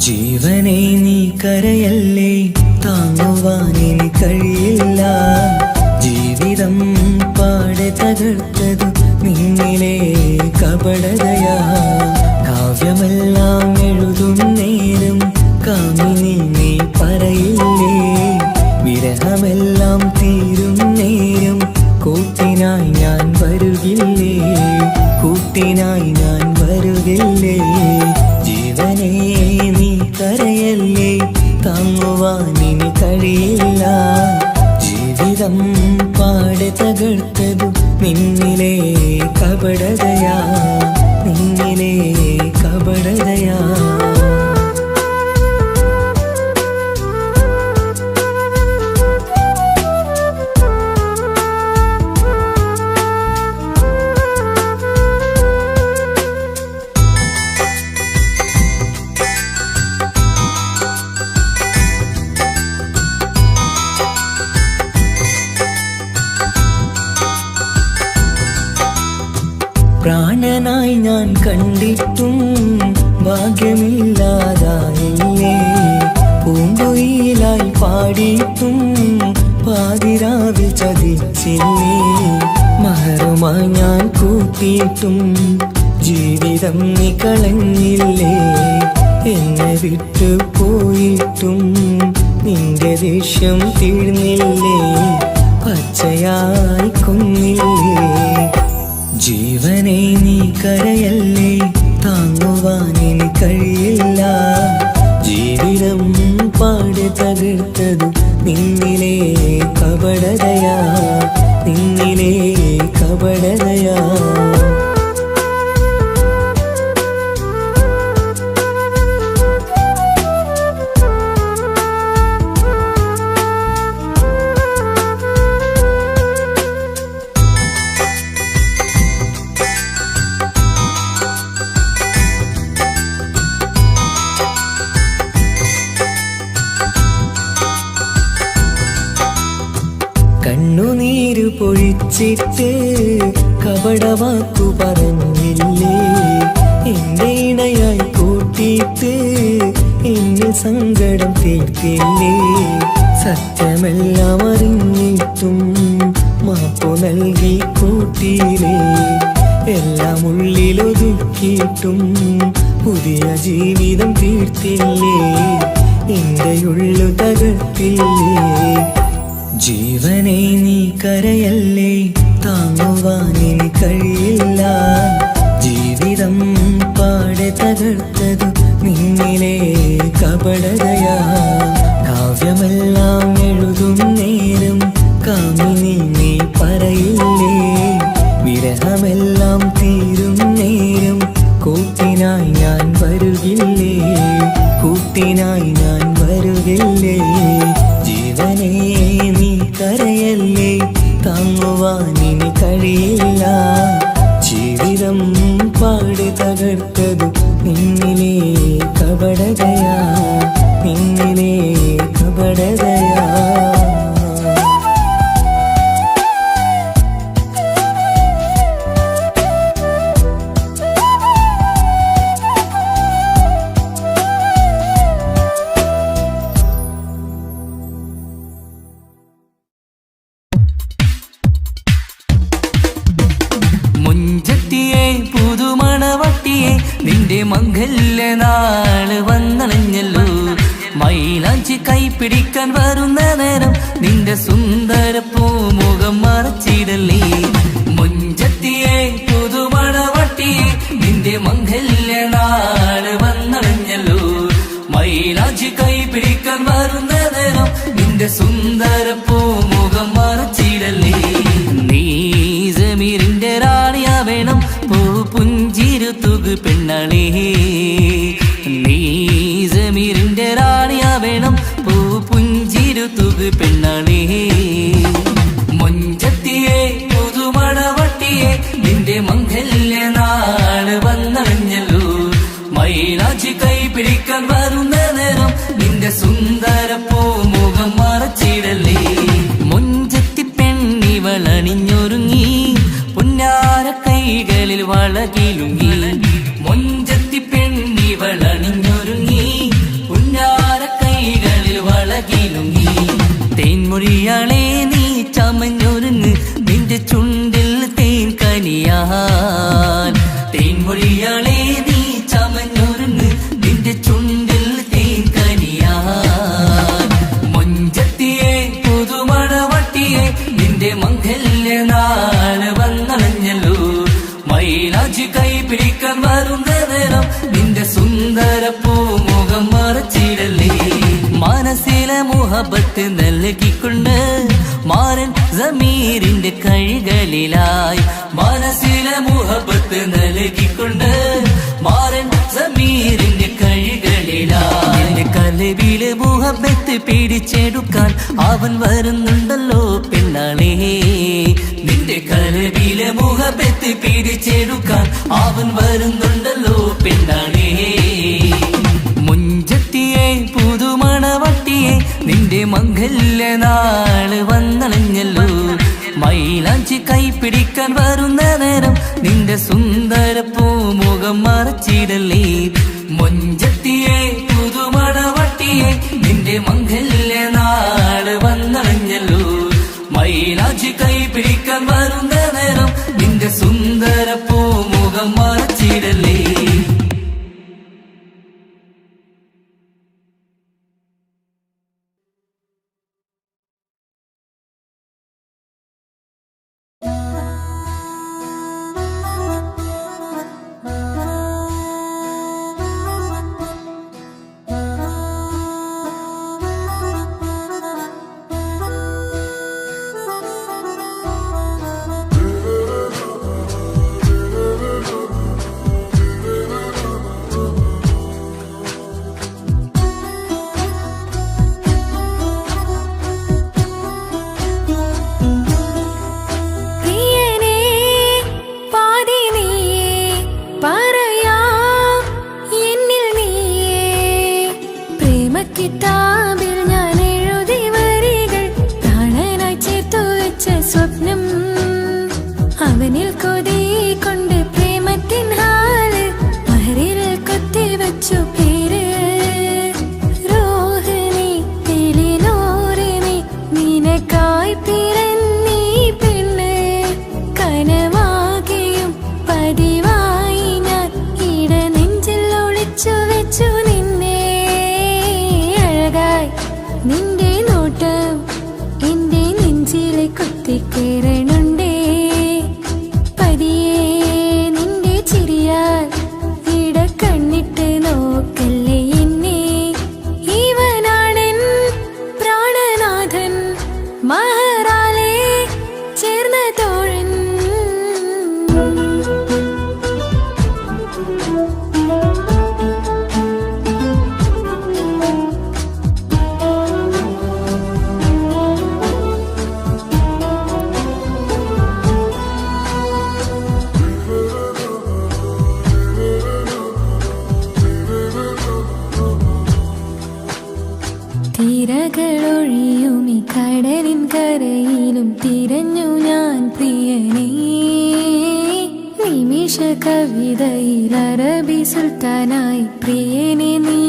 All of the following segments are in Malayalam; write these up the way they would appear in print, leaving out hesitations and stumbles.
ജീവനെ നീ കരയല്ലേ, താങ്ങുവാനിനി കഴിയില്ല. ജീവിതം പാടെ തകർത്തതു നിന്നിലെ കപടതയാ. കാവ്യമെല്ലാം എഴുതും നേരം കാമിനി നീ പറയില്ലേ. വിരഹമെല്ലാം തീരും നേരം കൂട്ടിനായി ഞാൻ വരുകില്ലേ, കൂട്ടിനായി ഞാൻ വരുകില്ലേ. ജീവനെ നീ കരയല്ലേ, താങ്ങുവാനിനി കഴിയില്ല. ജീവിതം പാടെ തകർത്തതു നിന്നിലെ കപടതയാ, നിന്നിലെ കപടതയാ. പ്രാണനായി ഞാൻ കണ്ടിട്ടും ഭാഗ്യമില്ലാതായില്ലേ. പൂങ്കുയിലായി പാടിയിട്ടും പാതിരാവിൽ ചതിച്ചില്ലേ. മഹറുമായി ഞാൻ കൂട്ടിയിട്ടും ജീവിതം നീ കളഞ്ഞില്ലേ. എന്നെ വിട്ടു പോയിട്ടും നിന്റെ ദേഷ്യം തീർന്നില്ലേ, പച്ചയായി കൊന്നില്ലേ. ജീവനെ നീ കരയല്ലേ, താങ്ങുവാനിനി കഴിയില്ല. ജീവിതം പാടെ തകർത്തതു നിന്നിലെ കപടതയാ, നിന്നിലെ കപടതയാ. കണ്ണുനീരു പൊഴിച്ചിട്ട് കപടവാക്കു പറഞ്ഞില്ലേ. എന്റെ ഇണയായി കൂട്ടിയിട്ട് എന്നിൽ സങ്കടം തീർത്തില്ലേ. സത്യമെല്ലാം അറിഞ്ഞിട്ടും മാപ്പു നൽകി കൂട്ടിയില്ലേ. എല്ലാം ഉള്ളിലൊതുക്കിയിട്ടും പുതിയ ജീവിതം തീർത്തില്ലേ. എന്റെ ഉള്ളു തകർത്തില്ലേ. ജീവനെ നീ കരയല്ലേ, താങ്ങുവാനിനി കഴിയില്ല. ജീവിതം പാടെ തകർത്തതു നിന്നിലെ കപടതയാ. കാവ്യമെല്ലാം എഴുതും നേരം കാമിനി നീ പറയില്ലേ. വിരഹമെല്ലാം തീരും നേരം കൂട്ടിനായി ഞാൻ വരുകില്ലേ, കൂട്ടിനായി ഞാൻ വരുകില്ലേ. ജീവനെ നീ കരയല്ലേ, താങ്ങുവാനിനി കഴിയില്ല. ജീവിതം പാടെ തകർത്തതു നിന്നിലെ കപടതയാ, നിന്നിലെ കപടതയാ. നിന്റെ മംഗല്യനാള് വന്നണഞ്ഞല്ലോ. മൈലാഞ്ചി കൈപിടിക്കാൻ വരുന്ന നേരം നിന്റെ സുന്ദര പൂമുഖം മറച്ചിടല്ലേ. മുഞ്ചത്തിയെ പുതുമണവട്ടിയെ നിന്റെ മംഗല്യനാള് വന്നണഞ്ഞല്ലോ. മൈലാഞ്ചി കൈപിടിക്കാൻ വരുന്ന നേരം നിന്റെ സുന്ദര പൂമുഖം മറച്ചിടല്ലേ. നീ സമീറിന്റെ റാണിയാ വേണം, പൂ പുഞ്ചിരു തുകു പെണ്ണളേ. നീ സമീറിന്റെ റാണിയാ വേണം, പൂ പുഞ്ചിരു തുകു പെണ്ണളേ. മുഞ്ചത്തിയെ പുതുമണവട്ടിയെ നിന്റെ മംഗല്യനാള് വന്നണഞ്ഞല്ലോ. മൈലാഞ്ചി കൈപിടിക്കാൻ വരുന്ന നേരം നിന്റെ സുന്ദര പൂമുഖം മറച്ചിടല്ലേ. മുഞ്ചത്തി പെണ്ണിവളണിഞ്ഞൊരുങ്ങി പുന്നാര കൈകളിൽ വളകിലുങ്ങി. മുഞ്ചത്തി പെണ്ണിവളണിഞ്ഞൊരുങ്ങി പൂമുഖം മറച്ചിടല്ലേ മനസ്സിലെ മുഹബത്ത് നൽകിക്കൊണ്ട് മാരൻ സമീറിന്റെ കൈകളിലായി മനസ്സിലെ മുഹബത്ത് നൽകിക്കൊണ്ട് മാരൻ സമീറിന്റെ കൈകളിലായി എന്റെ കലവിലെ മുഹബത്ത് പിടിച്ചെടുക്കാൻ അവൻ വരുന്നുണ്ടല്ലോ പെണ്ണാളേ നിന്റെ കലവിലെ മുഹബത്ത് പിടിച്ചെടുക്കാൻ അവൻ വരുന്നുണ്ടല്ലോ പെണ്ണാളേ മുഞ്ചത്തിയെ പുതുമണവട്ടിയെ നിന്റെ മംഗല്യ നാള് വന്നണഞ്ഞല്ലോ മൈലാഞ്ചി കൈപിടിക്കാൻ വരുന്ന നേരം നിന്റെ സുന്ദര പൂമുഖം മറച്ചിടല്ലേ മുഞ്ചത്തിയെ പുതുമണവട്ടിയെ നിന്റെ മംഗല്യ നാള് വന്നണഞ്ഞല്ലോ മൈലാഞ്ചി കൈപിടിക്കാൻ വരുന്ന നേരം നിന്റെ സുന്ദര പൂമുഖം മറച്ചിടല്ലേ തിരകളൊഴിയുമി കടലിൻ കരയിലും തിരഞ്ഞു ഞാൻ പ്രിയനേ നിമിഷ കവിതയിൽ അറബി സുൽത്താനായി പ്രിയനെ നീ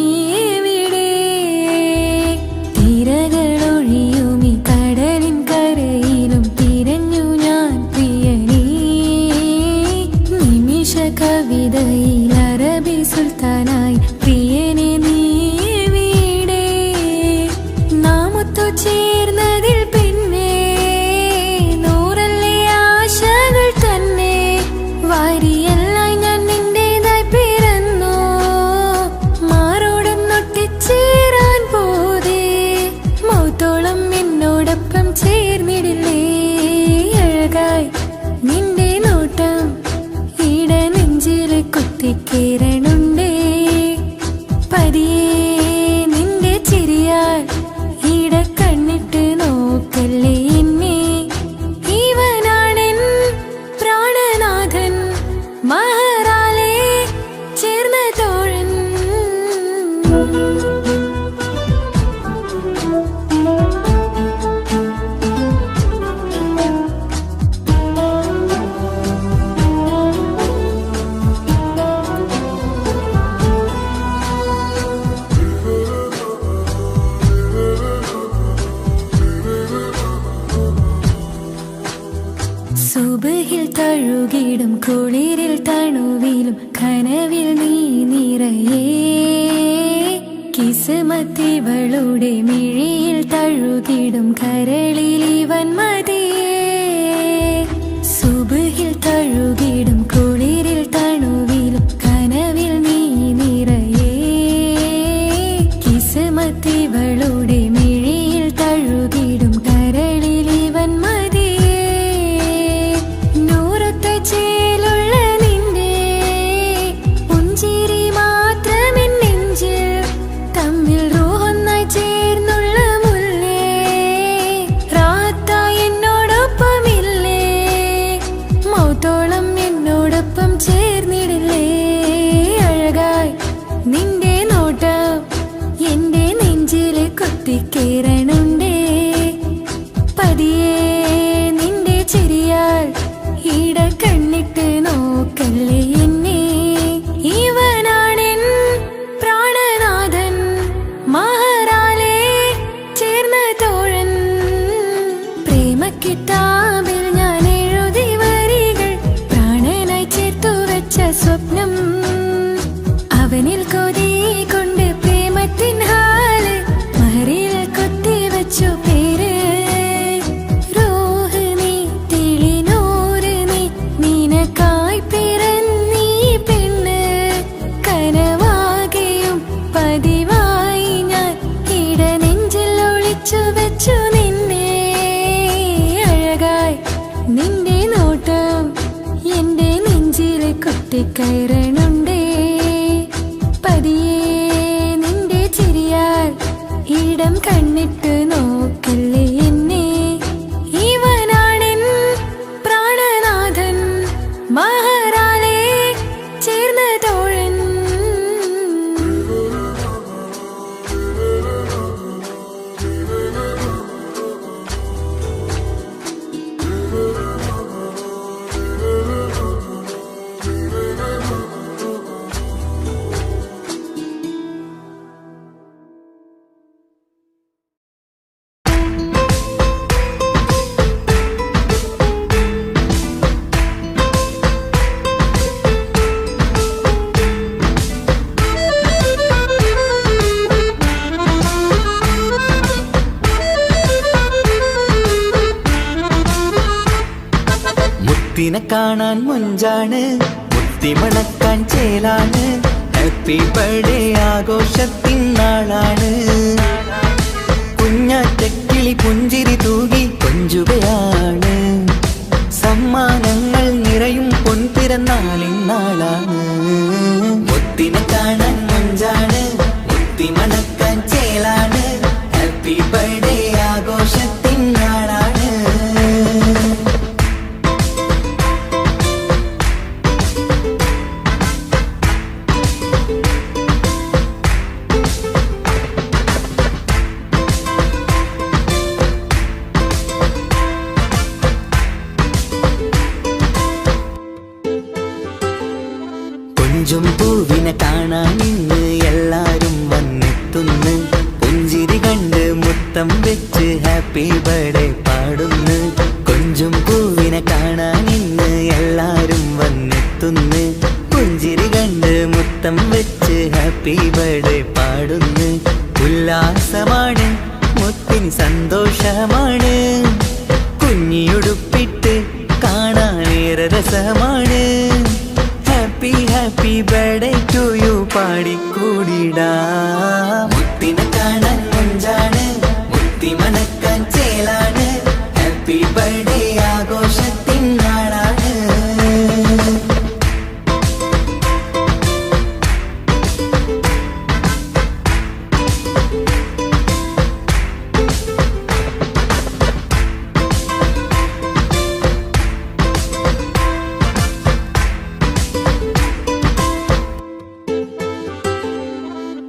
എവിടെ തിരകളൊഴിയുമി കടലിൻ കരയിലും തിരഞ്ഞു ഞാൻ പ്രിയനേ നിമിഷ കവിതയിൽ അറബി സുൽത്താനായി പ്രിയനെ നീ ചേർന്നതിൽ പിന്നെ നൂറല്ലേ ആശകൾ തന്നെ വാരിയെല്ലാം ഞാൻ നിന്റേതായി പിറന്നു മാറോടൊന്നൊട്ടിച്ചേരാൻ പോതേ മൗത്തോളം എന്നോടൊപ്പം ചേർന്നിടില്ലേ അഴകായി നിന്റെ നോട്ടം ഇട നെഞ്ചിലെ കുത്തിക്കേറണുണ്ടേ പതിയെ നിന്റെ ചിരിയാൽ കണ്ണിട്ട് നോക്കല്ലേ എന്നെ ഇവനാണെൻ പ്രാണനാഥൻ മഹറാലെ ചേർന്ന തോഴൻ സുബഹിൽ തഴുകിടും കുളിരിൽ തണുവിലും കനവിൽ നീ നിറയേ കിസ്മത്തിവളുടെ മിഴിയിൽ തഴുകിടും കരളിൽ ഇവൻ മതിയേ സുബഹിൽ തഴുകിടും കുളിരിൽ തണുവിലും കനവിൽ നീ നിറയേ കുത്തിക്കേറണുണ്ടേ പതിയെ നിന്റെ ചിരിയാൽ ഈട കണ്ണിട്ട് നോക്കല്ലേ എന്നെ ഇവനാണെൻ പ്രാണനാഥൻ മഹറാലെ ചേർന്ന തോഴൻ പ്രേമക്കിതാബിൽ ഞാൻ എഴുതി വരികൾ പ്രാണനായി ചേർത്തു വെച്ച സ്വപ്നം അവനിൽ കൊതി കൊണ്ട് പ്രേമത്തിൻ ഹാല് മഹറിൽ കൊത്തി വെച്ചു പേര് റോഹ് നീ തെളിനൂറ് നീ നിനക്കായി പിറന്നീ പെണ്ണ് കനവാകെയും പതിവായി ഞാൻ ഇട നെഞ്ചിൽ ഒളിച്ചു വെച്ചു നിന്നെ അഴകായി നിന്റെ നോട്ടം എന്റെ നെഞ്ചിൽ കൊത്തിക്കയറണുണ്ടേ പതിയെ നിന്റെ ചിരിയാൽ ഇടം കണ്ണിട്ട് നോക്കല്ലേ എന്നെ ഇവനാണെൻ പ്രാണനാഥൻ മഹറാലെ ചേർന്ന തോഴൻ മുത്തിനെ കാണാൻ മുഞ്ചാണ് മുത്തിമണക്കാൻ ചേലാണ് ഹാപ്പി ബർത്ത്ഡേ ആഘോഷത്തിൻ നാളാണ് കുഞ്ഞാറ്റക്കിളി പുഞ്ചിരി തൂകി കൊഞ്ചുകയാണ് സമ്മാനങ്ങൾ നിറയും പൊൻപിറന്നാളിൻ നാളാണ് മുത്തിനെ കാണാൻ മുഞ്ചാണ് മുത്തിമണക്കാൻ ചേലാണ് ഹാപ്പി ബർത്ത്ഡേ ആഘോഷത്തിൻ നാളാണ് കൊഞ്ചും പൂവിനെ കാണാൻ ഇന്ന് എല്ലാരും വന്നെത്തുന്നു പുഞ്ചിരി കണ്ട് മുത്തം വെച്ച് ഹാപ്പി ബർത്ത്ഡേ പാടുന്നു കൊഞ്ചും പൂവിനെ കാണാൻ ഇന്ന് എല്ലാരും വന്നെത്തുന്നു പുഞ്ചിരി കണ്ട് മുത്തം വെച്ച് ഹാപ്പി ബർത്ത്ഡേ പാടുന്നു ഉല്ലാസമാണ് മുത്തിന് സന്തോഷമാണ് കുഞ്ഞിയുടുപ്പിട്ട് കാണാനേറെ രസമാണ് happy happy birthday to you പാടിക്കൂടിടാ മുത്തിനെ കാണാൻ മുഞ്ചാണ് മുത്തി മണക്കാൻ ചേലാണ് ഹാപ്പി ബർത്ത്ഡേ ആഘോഷത്തിൻ നാളാണ്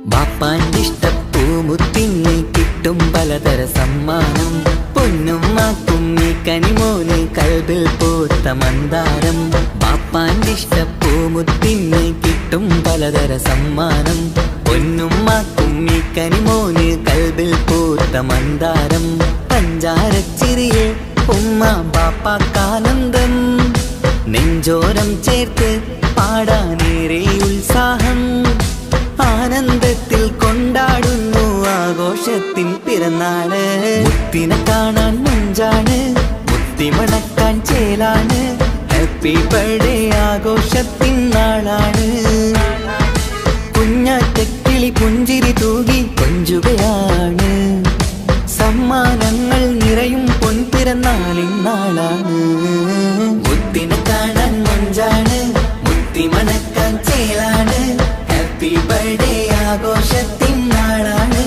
ബാപ്പാന്റെ ഇഷ്ടപ്പൂമുത്തിന് കിട്ടും പലതര സമ്മാനം പൊന്നും മാക്കും ഈ കനിമോന് കൽബിൽ പൂത്ത മന്ദാരം ബാപ്പാന്റെ ഇഷ്ടപ്പൂമുത്തിന് കിട്ടും പലതര സമ്മാനം പൊന്നും മാക്കും ഈ കനിമോന് കൽബിൽ പൂത്ത മന്ദാരം പഞ്ചാരച്ചിരിയെ ഉമ്മ ബാപ്പാക്കാനന്ദം നെഞ്ചോരം ചേർത്ത് പാടാനേറെ ഉത്സാഹം ആനന്ദത്തിൽ കൊണ്ടാടുന്നു ആഘോഷത്തിൻ പിറന്നാള് മുത്തിനെ കാണാൻ മുഞ്ചാണ് മുത്തി മണക്കാൻ ചേലാണ് ഹാപ്പി ബർത്ത്ഡേ ആഘോഷത്തിൻ നാളാണ് കുഞ്ഞാറ്റക്കിളി പുഞ്ചിരി തൂകി കൊഞ്ചുകയാണ് സമ്മാനങ്ങൾ നിറയും പൊൻപിറന്നാളിൻ നാളാണ് മുത്തിനെ കാണാൻ മുഞ്ചാണ് മുത്തി മണക്കാൻ ചേലാണ് ഹാപ്പി ബർത്ത്ഡേ ആഘോഷത്തിൻ നാളാണ്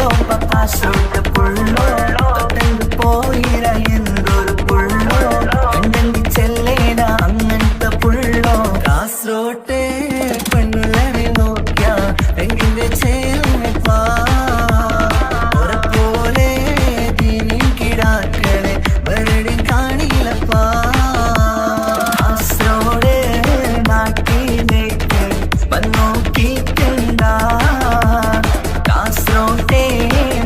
പുള്ളോ പപ്പാശോട്ട പുള്ളോ തൊട്ടു പോയിര എന്തൊരു പുള്ളോ കണ്ടെങ്കിൽ ചെല്ലേന അങ്ങനത്തെ പുള്ളോ കാസറോട്ടെ പെണ്ണുള്ളവരെ നോക്കിയ എങ്കിന്റെ ചേർന്നിപ്പാ പോലെ ദീനിൻ കിടാക്കളെ വെറുതെ കാണിയില്ലപ്പാ കാസറോട് നാട്ടിലേക്ക് വന്നോക്കിട്ടുണ്ടാ കാസറോട്ടെ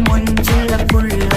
മുഞ്ചുള്ള പുള്ള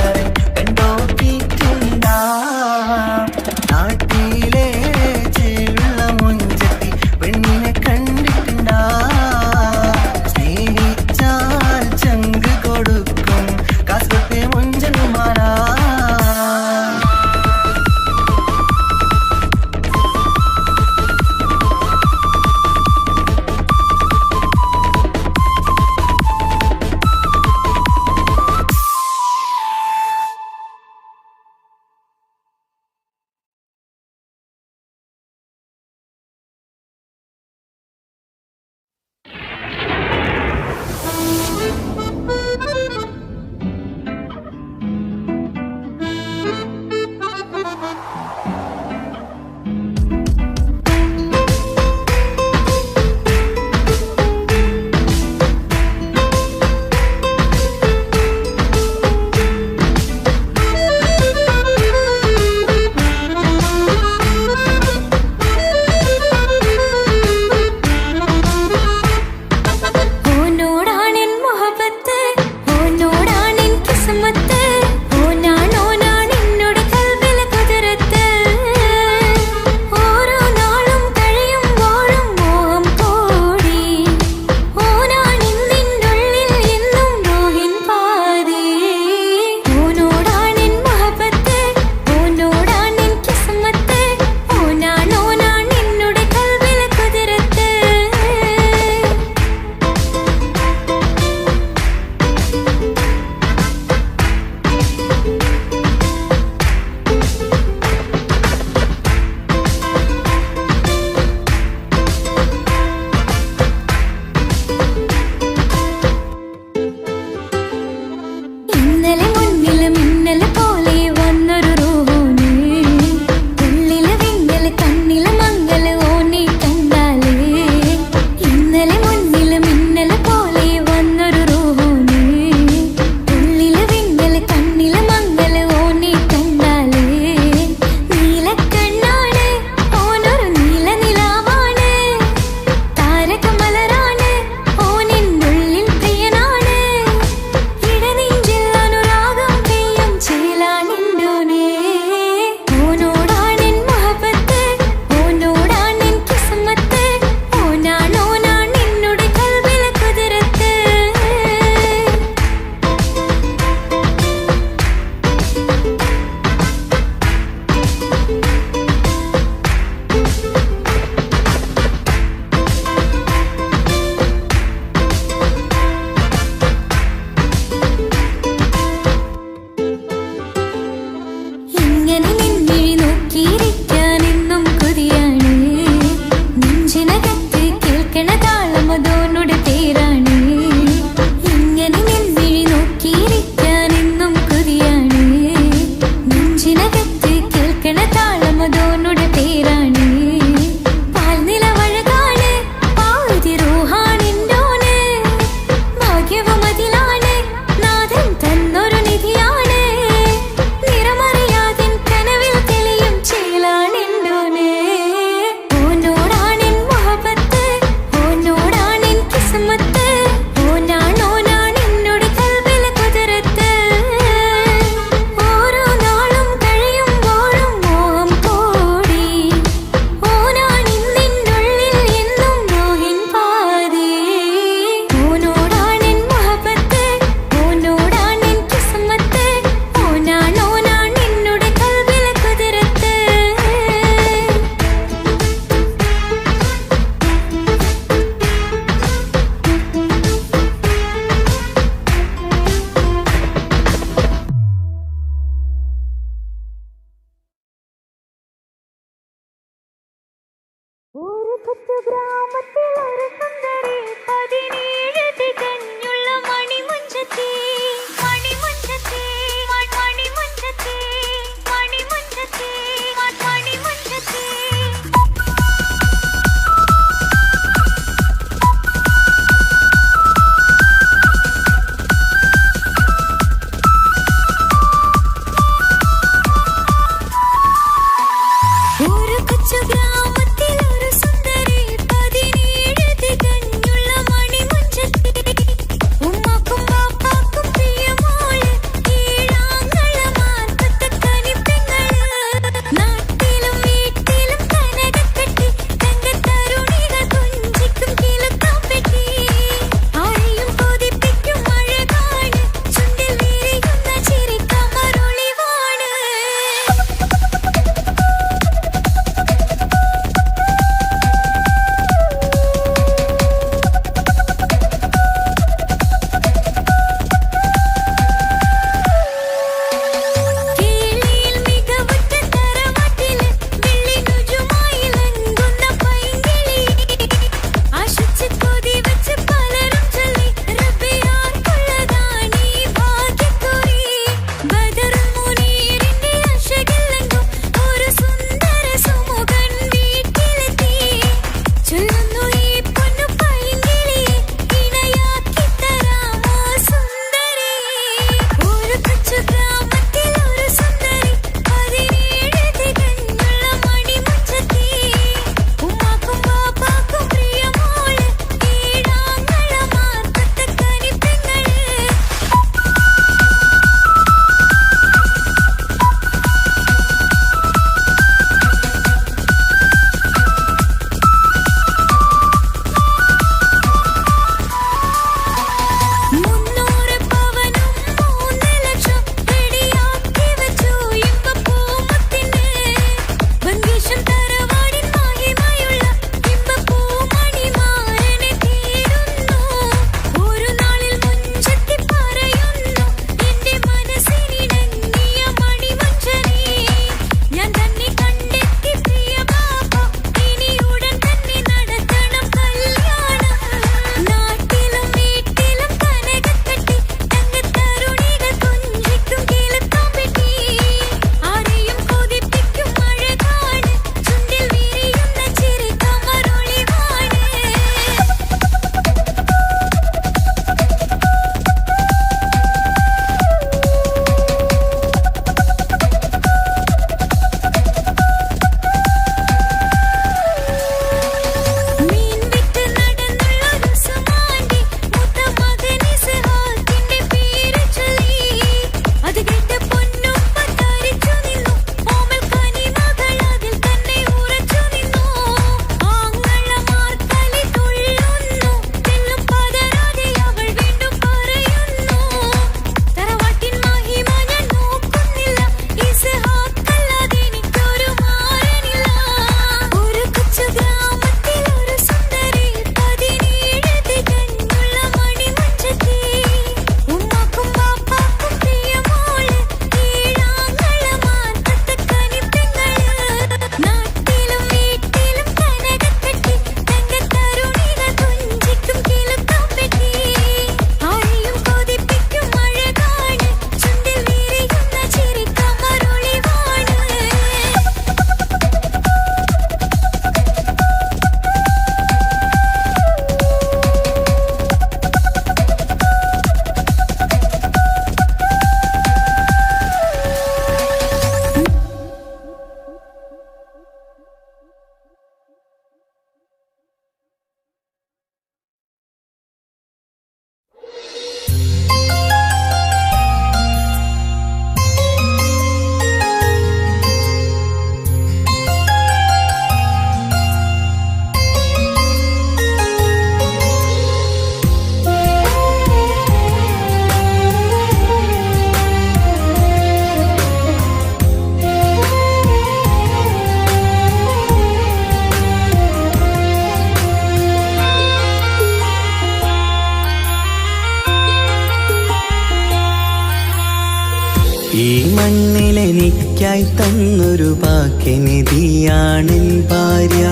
ഈ മണ്ണിലെനിക്കായി തന്നൊരു ഭാഗ്യനിധിയാണെൻ ഭാര്യ.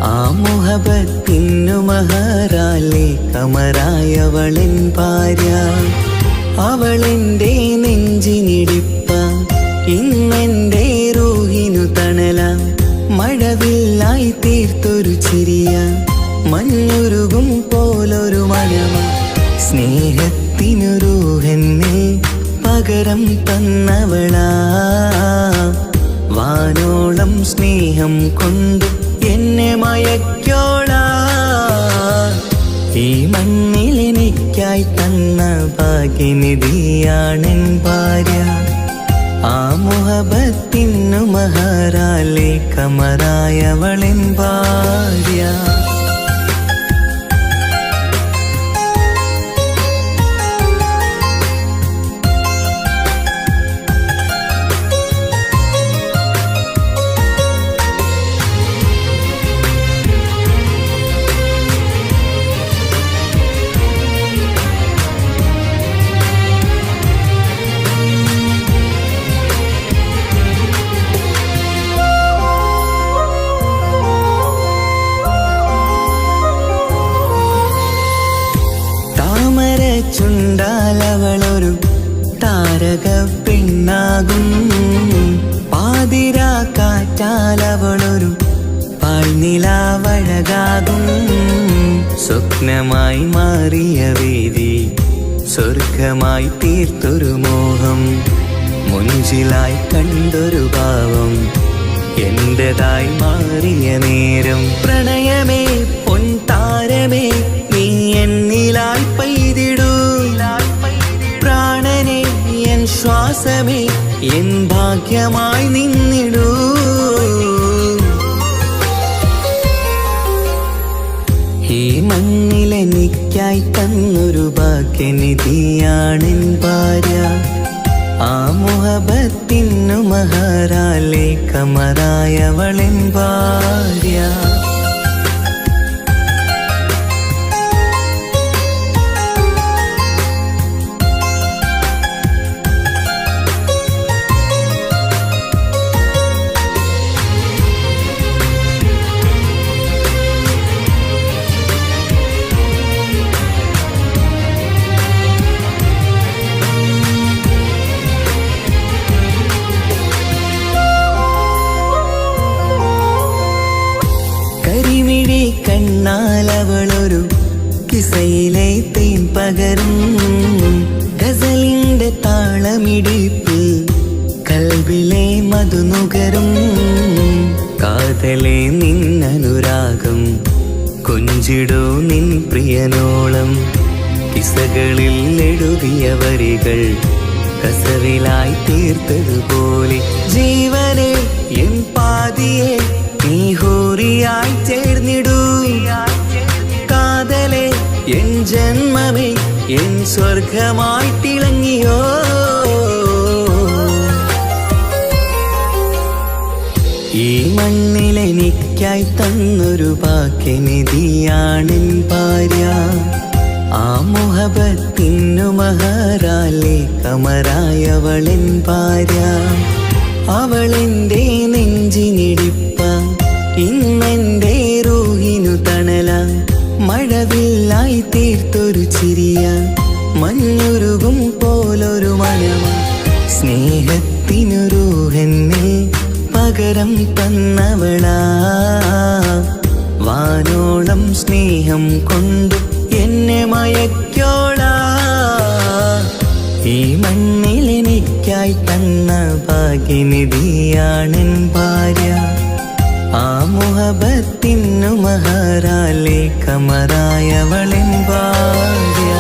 ആ മുഹബത്തിനു മഹറാലെ കമറായവളെൻ ഭാര്യ. അവളെന്റെ നെഞ്ചിനിടിപ്പ, ഇന്നെന്റെ റൂഹിനു തണല. മഴവില്ലായി തീർത്തൊരു ചിരിയ, മഞ്ഞുരുകും പോലൊരു മനമ. സ്നേഹത്തിനു റൂഹെന്നെ പകരം തന്നവളാ. വാനോളം സ്നേഹം കൊണ്ട് എന്നെ മയക്കോളാ. ഈ മണ്ണിലെനിക്കായി തന്ന ഭാഗ്യനിധിയാണെൻ ഭാര്യ. ആ മുഹബത്തിനു മഹറാലെ കമറായവളെൻ ഭാര്യ. ചുണ്ടാലവളൊരു താരക പെണ്ണാകും. പാതിരാ കാറ്റാലവളൊരു പാൽനിലാവഴകാകും. സ്വപ്നമായി മാറിയ വേദി സ്വർഗമായി തീർത്തൊരു മോഹം. മുഞ്ചിലായി കണ്ടൊരു ഭാവം എന്റേതായി മാറിയ നേരം. പ്രണയമേ പൊൻതാരമേ നീ എന്നിലായി പെയ്തിടൂ. പ്രാണനെ എൻ ശ്വാസമേ എൻ ഭാഗ്യമായി നിന്നിടൂ. ഈ മണ്ണിലെനിക്കായി തന്നൊരു ഭാഗ്യനിധിയാണെൻ ഭാര്യ. ആ മുഹബത്തിനു മഹറാലെ കമറായവളെൻ ഭാര്യ. കണ്ണാലവളൊരു കിസയിലെ തേൻ പകരും. ഗസലിന്റെ താളമിടിപ്പ് കൽബിലെ മധുനുകരും. കാതലെ നിന്നനുരാഗം കൊഞ്ചിടൂ നിൻ പ്രിയനോളം. കിസകളിൽ എഴുതിയ വരികൾ കസവിലായി തീർത്തതുപോലെ. ജീവനെ എൻ പാതിയെ നീ ഹൂറിയായി ചേർന്നിടൂ. കാതലെ എൻ ജന്മമേ എൻ സ്വർഗമായി തിളങ്ങിയോ. ഈ മണ്ണിലെനിക്കായി തന്നൊരു ഭാഗ്യനിധിയാണെൻ ഭാര്യ. ആ മുഹബത്തിനു മഹറാലെ കമറായവളെൻ ഭാര്യ. അവളെന്റെ നെഞ്ചിനിടിപ്പ, ഇന്നെന്റെ റൂഹിനു തണല. മഴവില്ലായി തീർത്തൊരു ചിരിയ, മഞ്ഞുരുകും പോലൊരു മനമ. സ്നേഹത്തിനു റൂഹെന്നെ പകരം തന്നവളാ. വാനോളം സ്നേഹം കൊണ്ട് എന്നെ മയക്കോളാ. ഈ മണ്ണിലെനിക്കായി തന്ന ഭാഗ്യനിധിയാണെൻ ഭാര്യ. ആ മുഹബത്തിനു മഹറാലെ കമറായവളെൻ ഭാര്യ.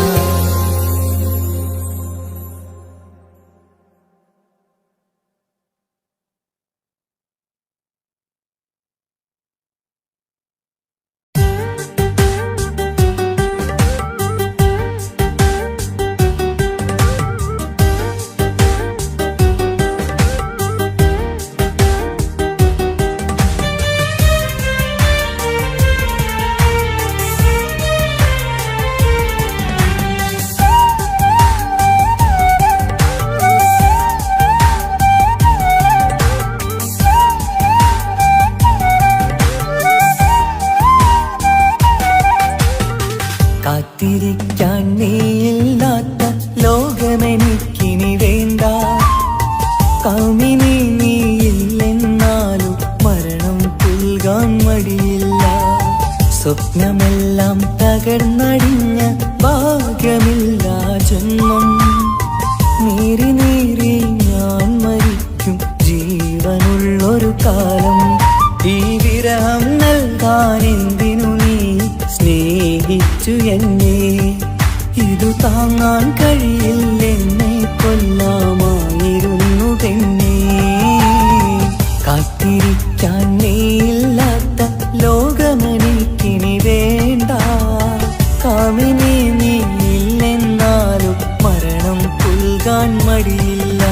പുൽകാൻ മടിയില്ല.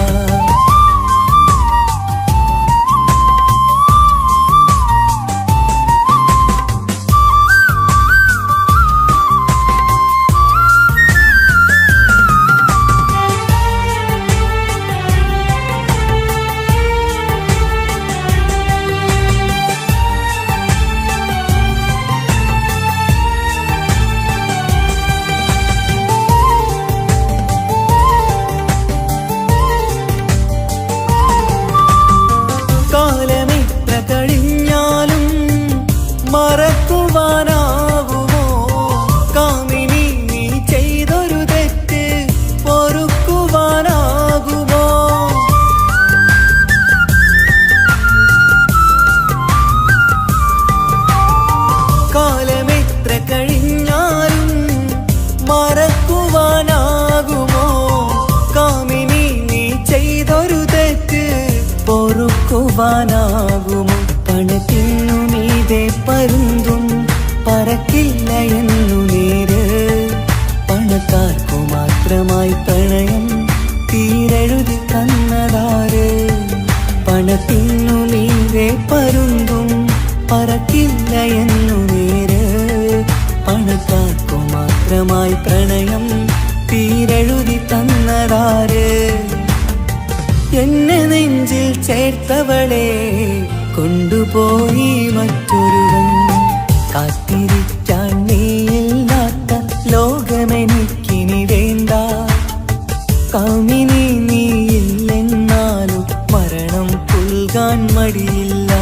ാകുമോ പണത്തിനു മീതെ പരുന്തും പറക്കില്ല എന്നു നേര്. പണക്കാർക്കു മാത്രമായി പ്രണയം തീരെഴുതി തന്നതാര്. പണത്തിനു മീതെ പരുന്തും പറക്കില്ല എന്നു നേര്. പണക്കാർക്കു മാത്രമായി പ്രണയം തീരെഴുതി തന്നതാര്. എന്നെ നെഞ്ചിൽ ചേർത്തവളെ കൊണ്ടുപോയി മറ്റൊരുവൻ. കാത്തിരിക്കാൻ നീയില്ലാത്ത ലോകമെനിക്കിനി വേണ്ട. കാമിനി നീയില്ലെന്നാലും മരണം പുൽകാൻ മടിയില്ല.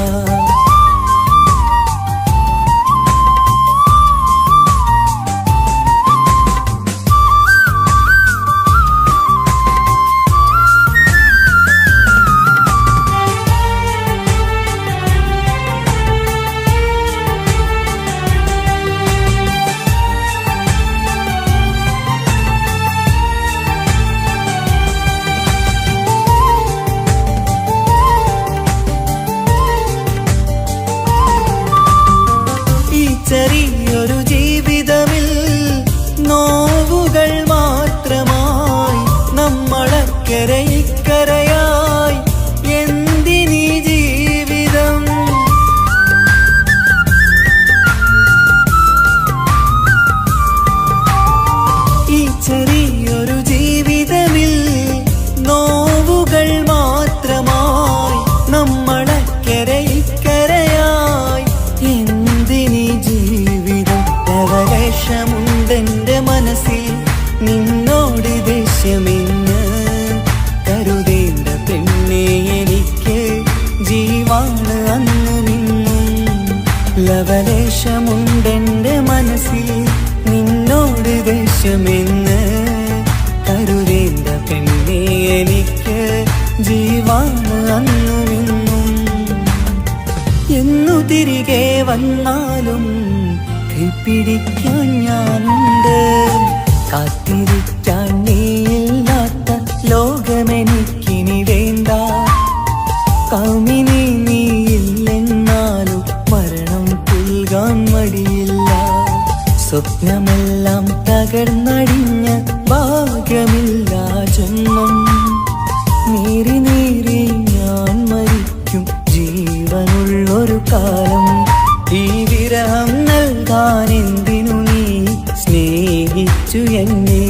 ചെറിയൊരു ജീവിതമിൽ നോവുകൾ മാത്രമായി നമ്മളക്കരെ ഇക്കരയായി എന്തിനീ ജീവിതം. ഈ ചെറിയൊരു ജീവിതമിൽ നോവുകൾ മാത്രമായി നമ്മളക്കരെ ഇക്കരയായി എന്തിനീ ജീവിതം. ലവലേശമുണ്ടെന്റെ മനസ്സിൽ നിന്നോട് ദേഷ്യമെന്ന് കരുതേണ്ട പെണ്ണെ എനിക്ക് ജീവാണ് അന്ന് നിന്നും. ലവലേശമുണ്ടെന്റെ മനസ്സിൽ നിന്നോട് ദേഷ്യമെന്ന് കരുതേണ്ട പെണ്ണെ എനിക്ക് ജീവാണ് അന്ന് നിന്നും. എന്നു തിരികെ വന്നാലും കൈപ്പിടിക്കാൻ ഞാനുണ്ട്. കാത്തിരിക്കാൻ നീയില്ലാത്ത ലോകമെനിക്കിനി വേണ്ട. കാമിനി നീയില്ലെന്നാലും മരണം പുൽകാൻ മടിയില്ല. സ്വപ്നമെല്ലാം തകർന്നടിഞ്ഞ ഭാഗ്യമില്ല ജന്മം. നീറി നീറി ഞാൻ മരിക്കും ജീവനുള്ളൊരു കാലം. ഈ വിരഹം നൽകാൻ എന്തിനു നീ സ്നേഹിച്ചു എന്നെ.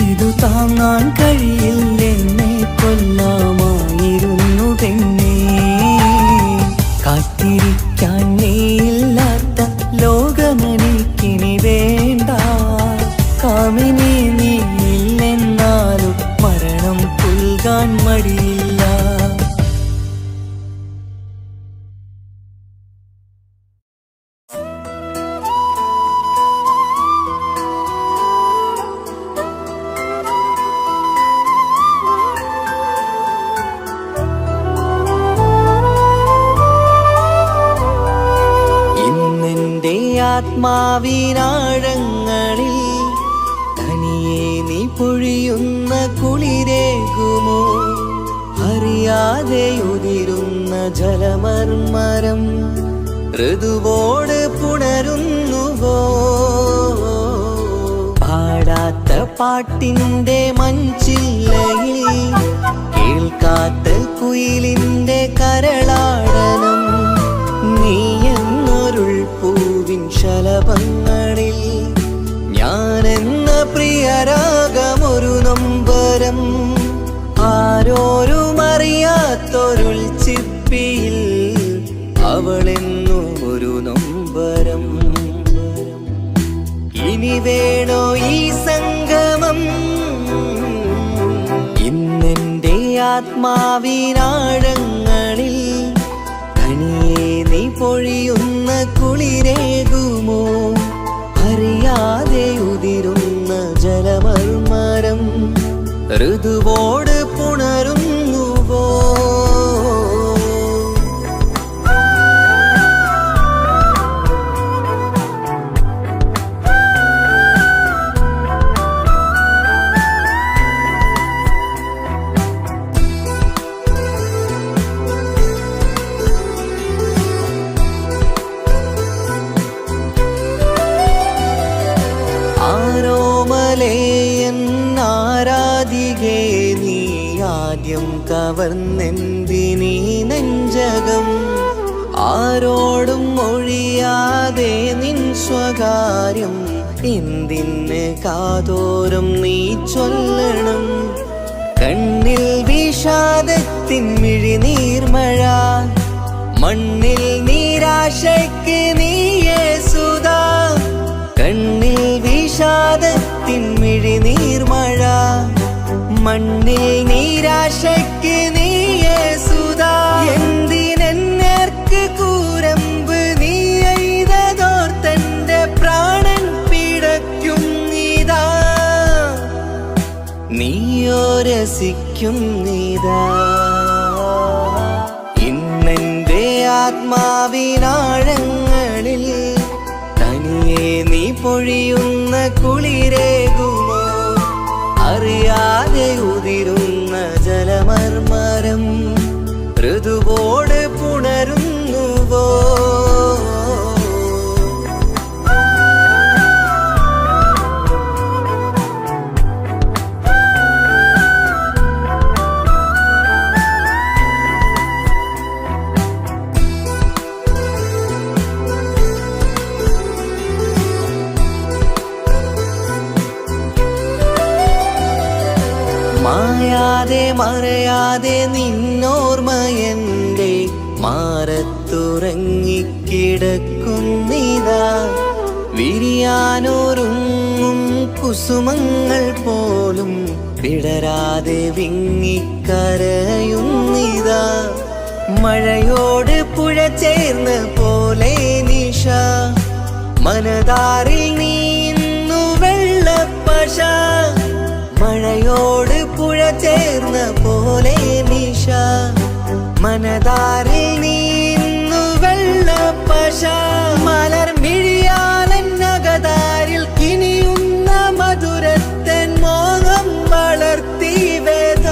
ഇതു താങ്ങാൻ കഴിയില്ലെന്നെ കൊല്ലാമായിരുന്നു പെണ്ണേ. കാത്തിരിക്കാൻ നീയില്ലാത്ത ലോകമെനിക്കിനി വേണ്ട. കാമിനി നീയില്ലെന്നാലും മരണം പുൽകാൻ മടിയില്ല. ആത്മാവിനാഴങ്ങളിൽ തനിയെ നീ പൊഴിയുന്ന കുളിരേകുമോ. അറിയാതെ ഉതിരുന്ന ജലമർമരം ഋതുവോട് പുണരുന്നുവോ. പാടാത്ത പാട്ടിന്റെ മഞ്ചില്ല ആത്മാവിനാഴങ്ങളിൽ തനിയെ നീ പൊഴിയുന്ന കുളിരേകുമോ? അറിയാതെ ഉതിരുന്ന ജലമർമരം ഋതുവോട് പുണരുന്നുവോ? ആരാധികേ നീ ആദ്യം കവർന്നെന്തിനീ നെഞ്ചകം? ആരോടും ഒഴിയാതെ നിൻ സ്വകാര്യം എന്തിന് കാതോരം നീ ചൊല്ലണം? കണ്ണിൽ വിഷാദത്തിൻ മിഴിനീർമഴ, മണ്ണിൽ നിരാശയ്ക്ക് നീയേ സുധാ. കണ്ണിൽ വിഷാദത്തിൻ മിഴിനീർമഴ, മണ്ണിൽ നിരാശയ്ക്ക് നീയേ സുധാ. എന്തിനെന്നേർക്ക് കൂരമ്പ് നീ എയ്തതോർത്തന്റെ പ്രാണൻ പിടയ്ക്കും നീതാ. നീയോ രസിക്കും നീതാ. ഇന്നെന്റെ ആത്മാവിനാഴങ്ങളിൽ തനിയെ നീ പൊഴിയുന്ന കുളിരേകുമോ? അറിയാതെ ഉതിരുന്ന ജലമർമരം ഋതുവോട് പുണരുന്നുവോ? മായാതെ മറയാതെ നിന്നോർമ്മയെന്റെ മാറത്തുറങ്ങിക്കിടക്കുന്നിതാ. വിരിയാനൊരുങ്ങും കുസുമങ്ങൾ പോലും വിടരാതെ വിങ്ങിക്കരയുന്നിതാ. മഴയോട് പുഴ ചേർന്ന പോലെ നിശ, മനതാറിൽ നീന്നു വെള്ളപ്പശ. മഴയോട് പുഴ ചേർന്ന പോലെ നിശ, മനതാറിൽ നീന്നു വെള്ളപ്പശ. മലർമിഴിയാലന്നകതാരിൽ കിനിയുന്ന മധുരത്തൻ മോഹം വളർത്തി വേദ.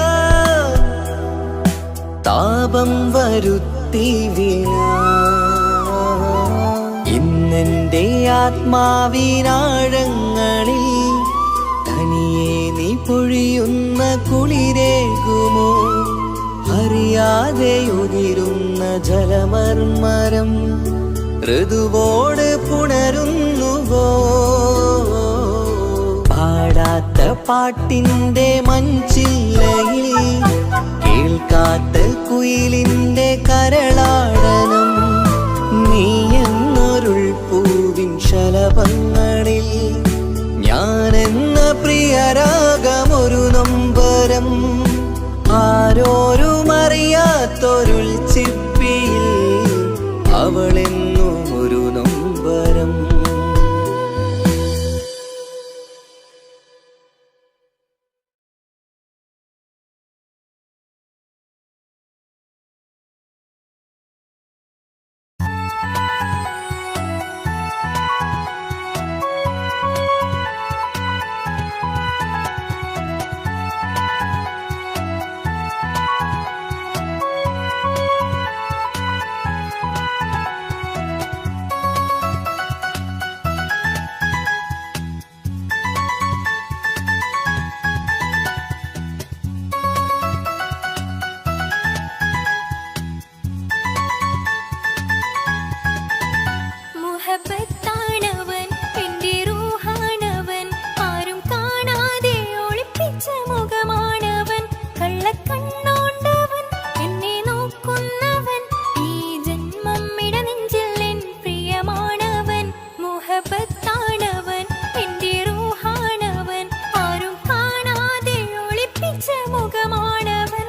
താപം വരുത്തി വീണ ഇന്നെന്റെ ആത്മാവിനാഴങ്ങളിൽ തനിയെ നീ പൊഴിയുന്ന കുളിരേകുമോ? അറിയാതെ ഉതിരുന്ന ജലമർമരം ഋതുവോട് പുണരുന്നുവോ? പാടാത്ത പാട്ടിന്റെ മഞ്ചില്ലയിൽ കേൾക്കാത്ത കുയിലിന്റെ കരളാടനം, നീ എന്നൊരുൾ പൂവിൻ ശലഭങ്ങളിൽ ഞാനെന്ന പ്രിയരാഗമൊരു നൊമ്പരം. ആരോരും അറിയാത്തൊരുൾ ചിപ്പിയിൽ അവളെന്നും ഒരു നൊമ്പരം. മുഖമാണവൻ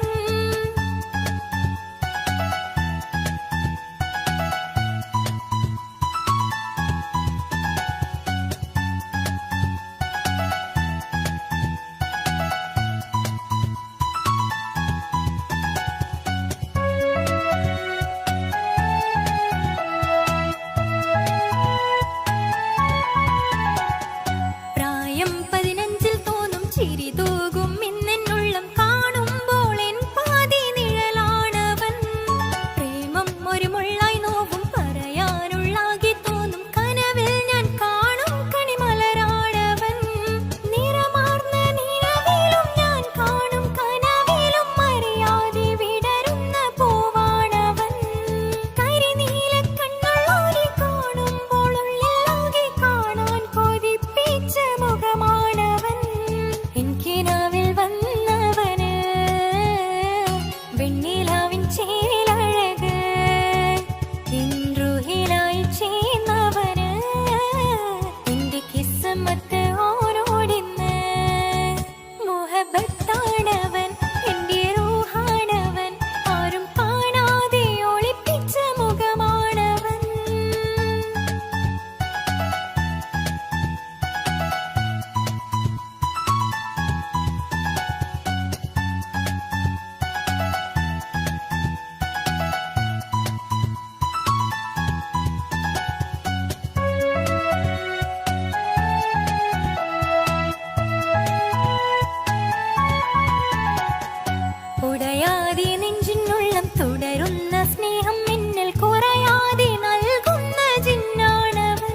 പറയാതെ നെഞ്ചിനുള്ളം തുടരുന്ന സ്നേഹം എന്നിൽ കുറയാതെ നൽകുന്ന ജിന്നാണവൻ.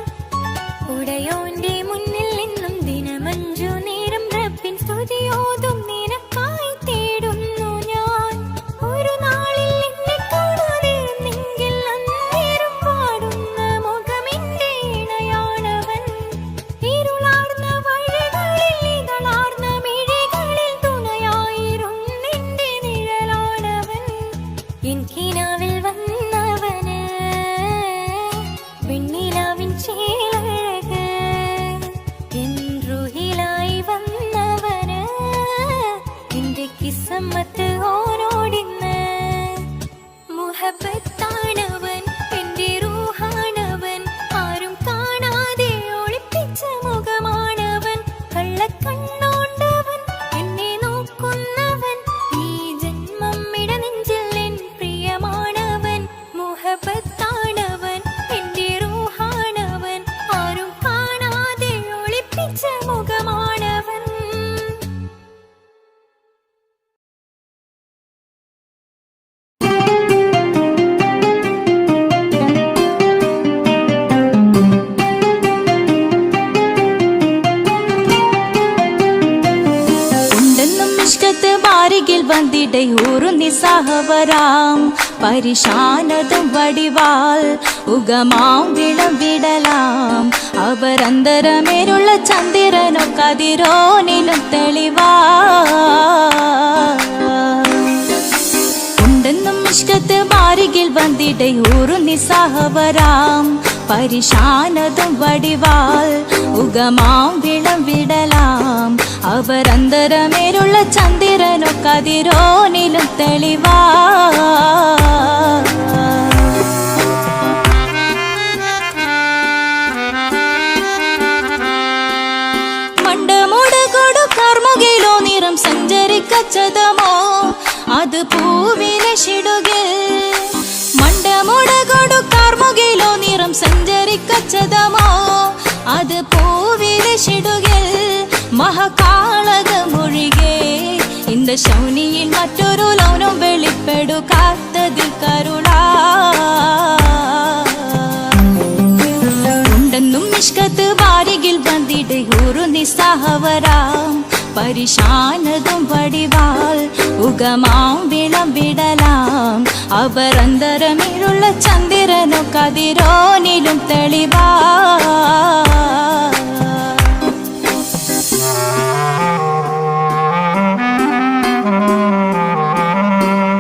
ഉടയോന്റെ മുന്നിൽ നിന്നും ദിനമഞ്ചു നേരം റബ്ബിൻ സ്തുതിയോതും നിനക്കായി തേടുന്നു ഞാൻ. ഒരു നാളിൽ എന്നെ കാണാതിരുന്നെങ്കിൽ അന്നേരം പാടുന്ന മുഖമെന്റെ ഇണയാണവൻ. ഇരുളാർന്ന വഴികളിൽ ഇതളാർന്ന മിഴികളിൽ തുണയായിരുന്നെന്റെ നിഴലാണവൻ. എൻ കിനാവിൽ വന്നവന് വെണ്ണിലാവിൻ ചേലഴക്. എൻ റുഹിലായി വന്നവന് എന്റെ കിസ്സമ്മത്ത് ഓരോടിന്ന്. മുഹബത്താണവൻ എന്റെ റൂഹാണവൻ. ആരും കാണാതെ ഒളിപ്പിച്ച മുഖമാണവൻ. കള്ളക്കണ്ണോണ്ടവൻ എന്നെ നോക്കുന്നവൻ. ഈ ജന്മം ഇടനെഞ്ചിൽ എൻ പ്രിയമാണവൻ. മുഹബത്താണവൻ എന്റെ റൂഹാണവൻ. ആരും കാണാതെ ഒളിപ്പിച്ച മുഖമാണവൻ. ഉണ്ടെന്നും ഇഷ്കത്ത് ബാരികിൽ വന്നിടை ഊറു നിസ്സഹവരാം. പരിശാനതും വടിവാൾ ഉഗമാം വിളവിടലാം. അവരന്തരമേലുള്ള ചന്ദ്രനോ കതിരോനിലും തെളിവാ. ഉണ്ടെന്നും ഇഷ്കത്ത് ബാരികിൽ വന്നിടை ഊറു നിസ്സഹവരാം. പരിശാനതും വടിവാൾ ഉഗമാം വിളവിടലാം. അവരന്തരമേലുള്ള ചന്ദ്രനോ കതിരോനിലും തെളിവാ. മണ്ടമുടകൊടു കർമുകിലോ നിറം സഞ്ചരിക്കച്ചതമോ അത് പൂവിലെ ഷിടുകിൽ. മണ്ടമുടകൊടു കർമുകിലോ നിറം സഞ്ചരിക്കച്ചതമോ അത് പൂവിലെ ഷിടുകിൽ. മഹകാളക മൊഴികേ இந்த ശൗനിയിൽ മറ്റൊരു ലൗനം വെളിപ്പെടു കാത്തതിൽ കരുളാ. ഉണ്ടെന്നും ഇഷ്കത്ത് ബാരികിൽ വന്നിടை ഊറു നിസ്സഹവരാം. പരിശാനതും വടിവാൾ ഉഗമാം വിളവിടലാം. അവരന്തരമിഴുള്ള ചന്ദ്രനോ കതിരോനിലും തെളിവാ.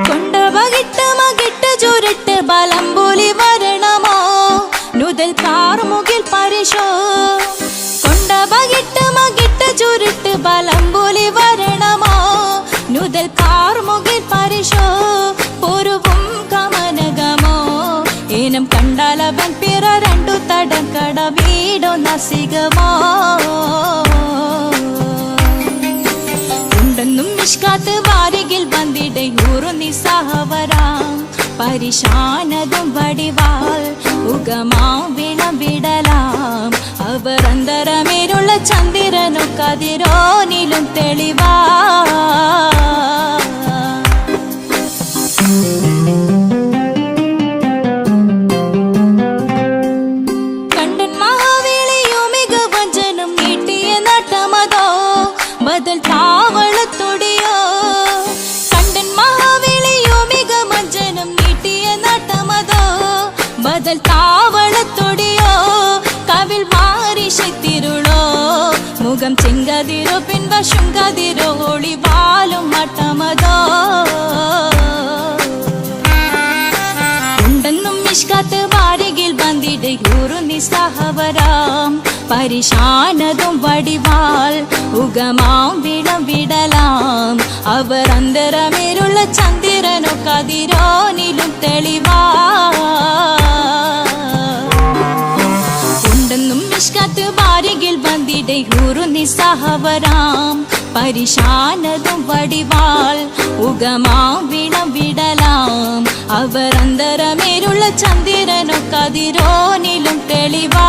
കൊണ്ടവകിട്ട് മകിട്ട് ചുരുട്ട് ബലംബുലി വരണമോ നുതൽ കാർമുകിൽ പരിശോ. കൊണ്ടവകിട്ട് മകിട്ട് ചുരുട്ട് ബലംബുലി വരണമോ നുതൽ കാർമുകിൽ പരിശോ. പൊരുവും കമനകമോ ഇനം കണ്ടാലവൻ പിറ രണ്ടു തടക്കട വീടോ നസികമോ. ഉണ്ടെന്നും ഇഷ്കാത്ത് ബാരികിൽ വന്നിടை ഊറു നിസ്സഹവരാം. പരിശാനതും വടിവാൾ ഉഗമാം വിളവിടലാം. അവരന്തരമേലുള്ള ചന്ദ്രനോ കതിരോനിലും തെളിവാ. കണ്ടൻ മഹാവേളിയോ മികവഞ്ചനും നീട്ടിയ നട്ടമതോ ബദൽ താവളത്തൊടിയോ. കണ്ടൻ മഹാവേളിയോ മികവഞ്ചനും നീട്ടിയ നട്ടമതോ ബദൽ താവളത്തൊടിയോ. കവിൽ മാറിശത്തിരുളോ മുഖം ചെങ്കതിരോ പിൻവശം കതിരോ ഒളിവാലും മട്ടമതോ. ഉണ്ടെന്നും ഇഷ്കത്ത് ബാരികിൽ വന്നിടை ഊറു നിസ്സഹവരാം. പരിശാനതും വടിവാൾ ഉഗമാം വിളവിടലാം. അവരന്തരമേലുള്ള ചന്ദ്രനോ കതിരോനിലും തെളിവാ. ഉണ്ടെന്നും ഇഷ്കത്ത് ബാരികിൽ വന്നിടை ഊറു നിസ്സഹവരാം. പരിശാനതും വടിവാൾ ഉഗമാം വിളവിടലാം. അവരന്തരമേലുള്ള ചന്ദ്രനോ കതിരോനിലും തെളിവാ.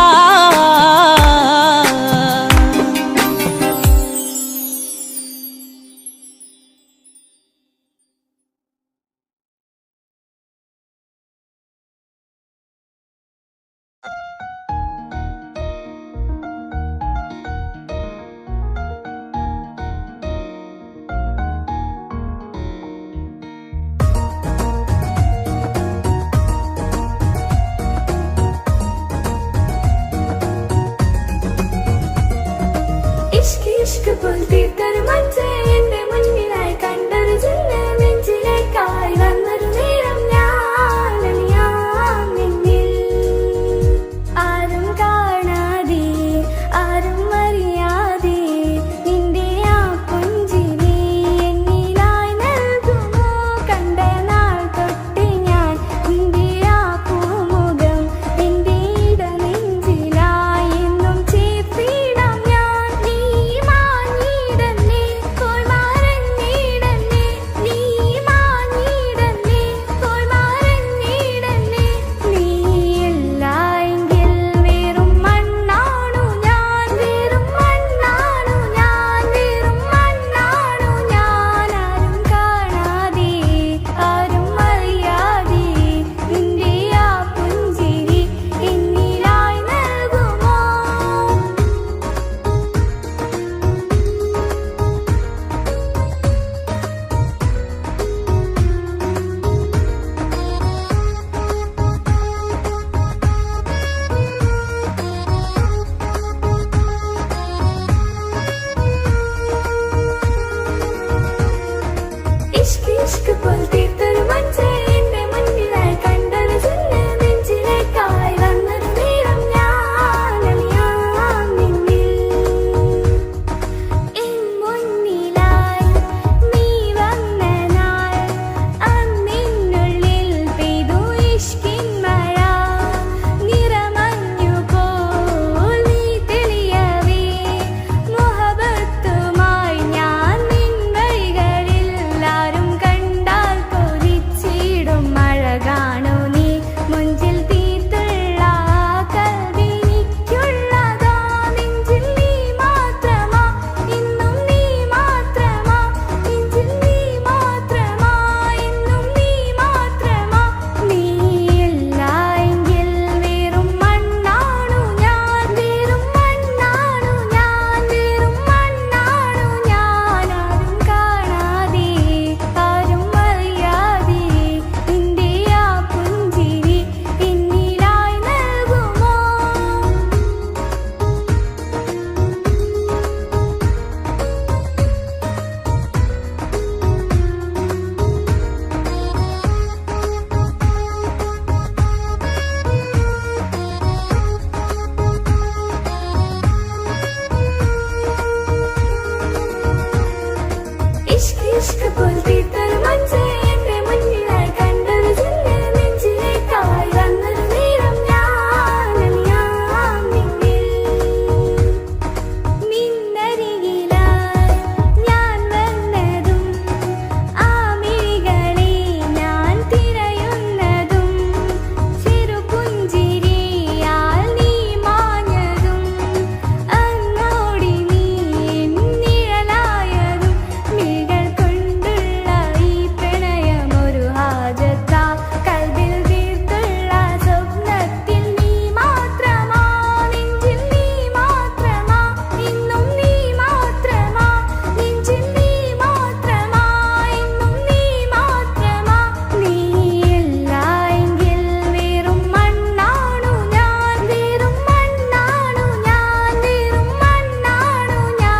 ഇഷ്ക് ഇഷ്ക് പോൽ തീർത്തൊരു മഞ്ച് എന്റെ മുന്നിലായി കണ്ടൊരു ചില്ല് നെഞ്ചിലേക്കായി വന്നൊരു നേരം ഞാൻ അലിയാം നിന്നിൽ എൻ മുന്നിലായി നീ വന്ന നാൾ അന്നിനുള്ളിൽ പെയ്തു ഇഷ്കിൻ മഴ നിറമഞ്ഞു പോൽ നീ തെളിയവേ മുഹബത്തുമായി ഞാൻ നിൻ വഴികളിൽ ആരും കണ്ടാൽ കൊതിച്ചിടും മഴ കാണൂ നീ മുഞ്ചിൽ തീർത്തുള്ള കൽവിനിക്കുള്ളതാ നെഞ്ചിൽ നീ മാത്രമാ ഇന്നും നീ മാത്രമാ നെഞ്ചിൽ നീ മാത്രമാ ഇന്നും നീ മാത്രമാ നീയില്ല എങ്കിൽ വെറും മണ്ണാണു ഞാൻ വെറും മണ്ണാണു ഞാൻ വെറും മണ്ണാണു ഞാൻ ആരും കാണാതെ ആരും അറിയാതെ നിന്റെ ആ പുഞ്ചിരി എന്നിലായി നൽകുമോ ഇഷ്ക് ഇഷ്ക് പോൽ തീർത്തൊരു മഞ്ച് എന്റെ മുന്നിലായി കണ്ടൊരു ചില്ല് നെഞ്ചിലേക്കായി വന്നൊരു നേരം ഞാൻ അലിയാം നിന്നിൽ നിന്നരികിലായി ഞാൻ വന്നതും ആ മിഴികളെ ഞാൻ തിരയുന്നതും ചെറുപുഞ്ചിരിയാൽ നീ മാഞ്ഞതും അങ്ങോടി നീ നിഴലായതും മിഴികൾ കൊണ്ടുള്ള ഈ പ്രണയം ഒരു ഹാജത്താ കൽബിൽ തീർത്തുള്ള സ്വപ്നത്തിൽ നീ മാത്രമാ നെഞ്ചിൽ നീ മാത്രമാ ഇന്നും നീ മാത്രമാ നെഞ്ചിൽ നീ മാത്രമാ ഇന്നും നീ മാത്രമാ നീയില്ല എങ്കിൽ വെറും മണ്ണാണു ഞാൻ വെറും മണ്ണാണു ഞാൻ വെറും മണ്ണാണു ഞാൻ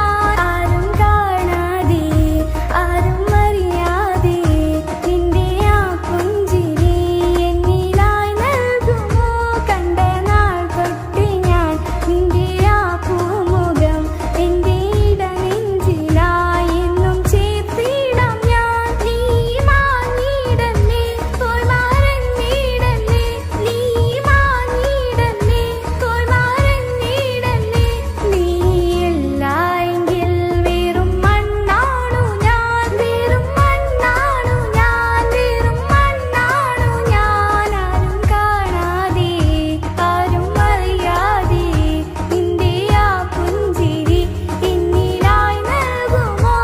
ആരും കാണാതെ ആരും അറിയാതെ നിന്റെ ആ പുഞ്ചിരി എന്നിലായി നൽകുമോ കണ്ട നാൾ തൊട്ട് ഞാൻ നിന്റെ ആ പൂമുഖം എന്റെ ഇടനെഞ്ചിലായി എന്നും ചേർത്തിടാം ഞാൻ നീ മാഞ്ഞിടല്ലേ പോയി മറഞ്ഞിടല്ലേ നീ മാഞ്ഞിടല്ലേ പോയി മറഞ്ഞിടല്ലേ നീയില്ല എങ്കിൽ വെറും മണ്ണാണു ഞാൻ വെറും മണ്ണാണു ഞാൻ വെറും മണ്ണാണു ഞാൻ ആരും കാണാതെ ആരും അറിയാതെ നിന്റെ ആ പുഞ്ചിരി എന്നിലായി നൽകുമോ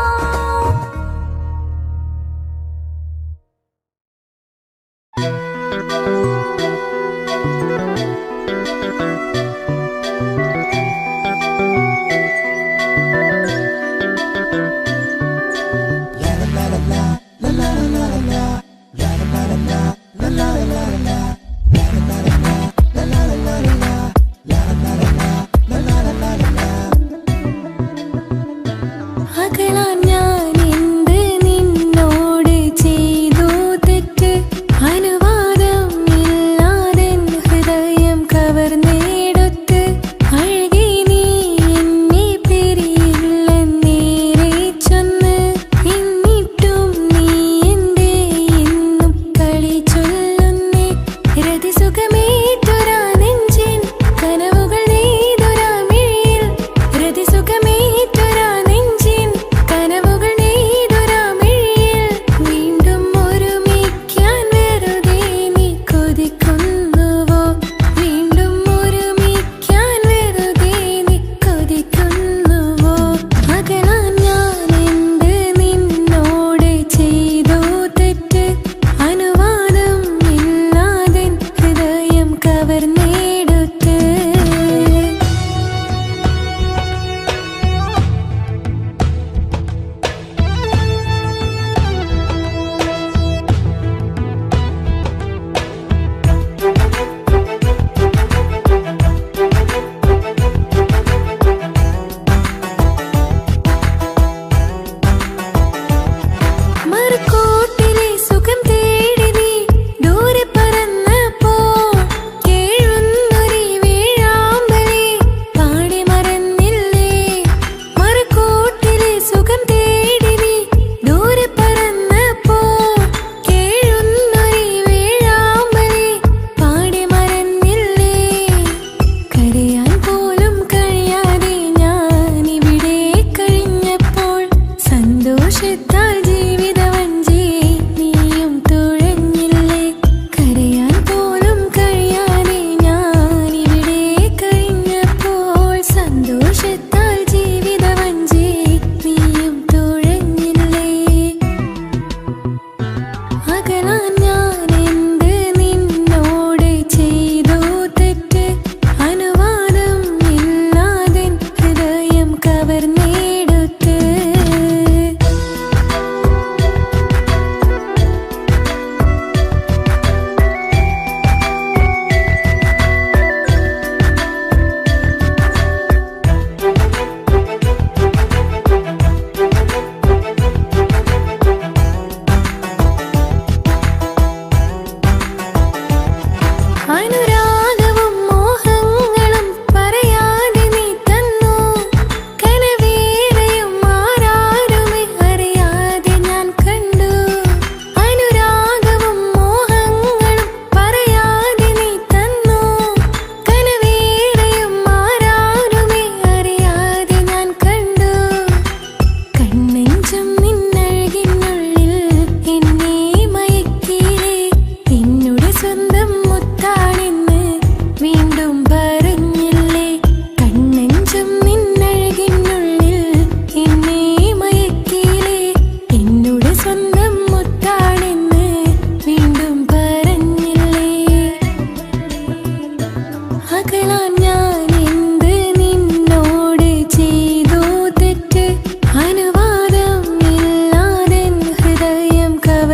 അകലാൻ ഞാൻ എന്ത് നിന്നോട് ചെയ്തു തെറ്റ് അനുവാദം ഇല്ലാതെ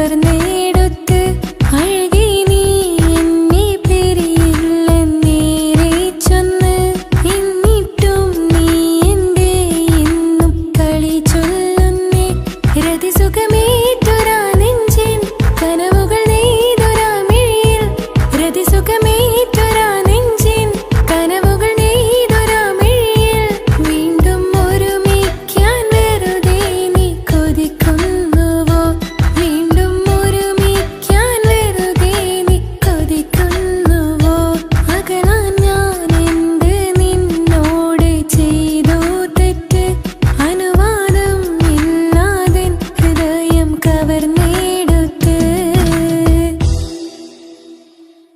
മലർന്നേ